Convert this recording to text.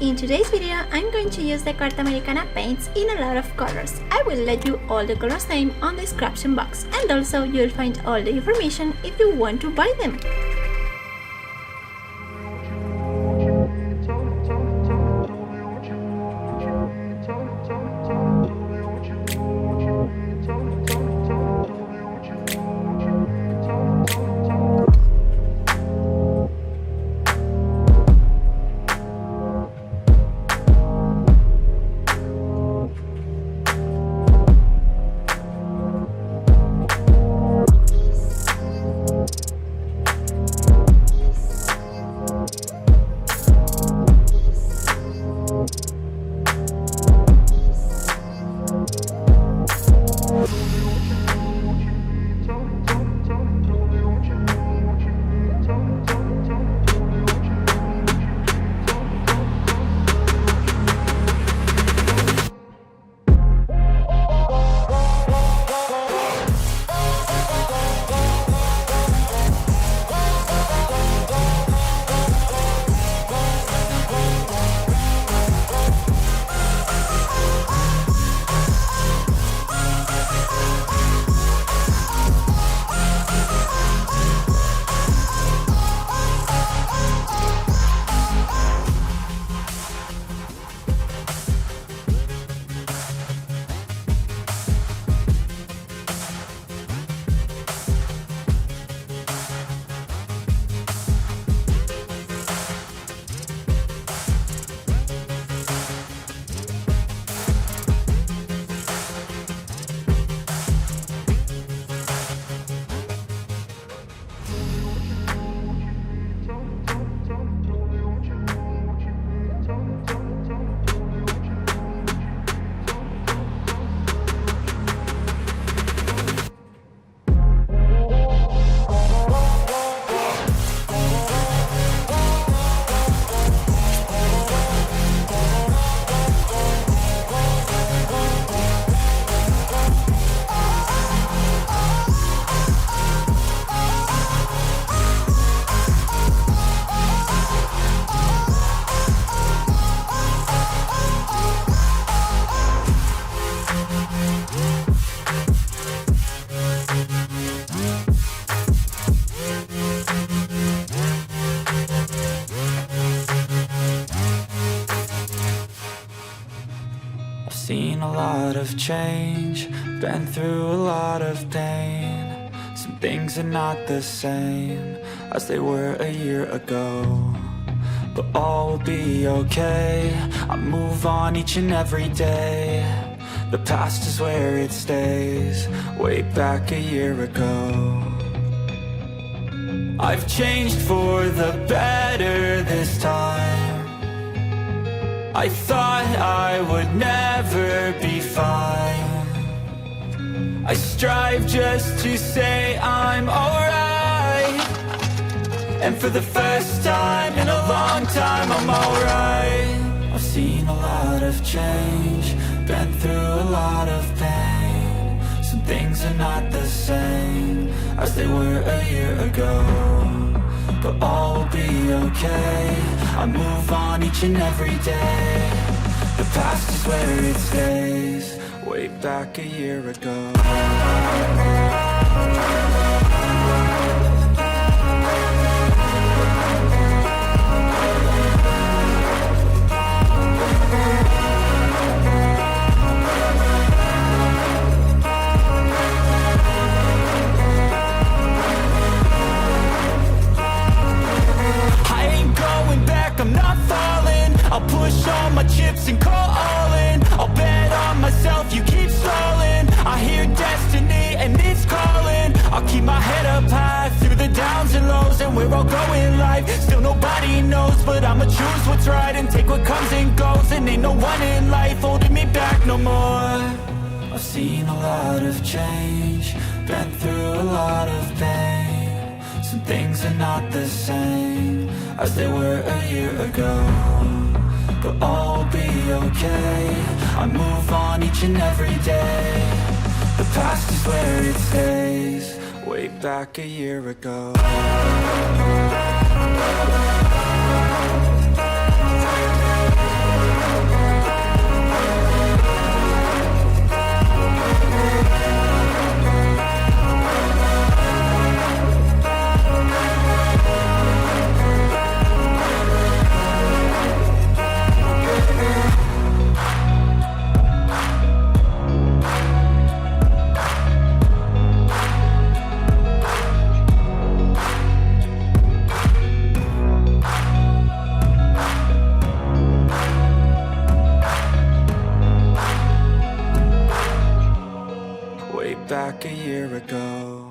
in today's video I'm going to use Decoart Americana Paints in a lot of colors. I will let you all the colors name on the description box, and also you'll find all the information if you want to buy them. Seen a lot of change, been through a lot of pain. Some things are not the same as they were a year ago, but all will be okay. I move on each and every day. The past is where it stays, way back a year ago. I've changed for the better this time. I thought I would never be fine. I strive just to say I'm alright, and for the first time in a long time I'm alright. I've seen a lot of change, been through a lot of pain. Some things are not the same as they were a year ago, but all will be okay. I move on each and every day. The past is where it stays, way back a year ago. I'm not falling, I'll push all my chips and call all in. I'll bet on myself, you keep stalling. I hear destiny and it's calling. I'll keep my head up high through the downs and lows, and we're all going live. Still nobody knows, but I'ma choose what's right and take what comes and goes. And ain't no one in life holding me back no more. I've seen a lot of change, been through a lot of pain. Some things are not the same as they were a year ago, but all will be okay. I move on each and every day. The past is where it stays, way back a year ago. back a year ago.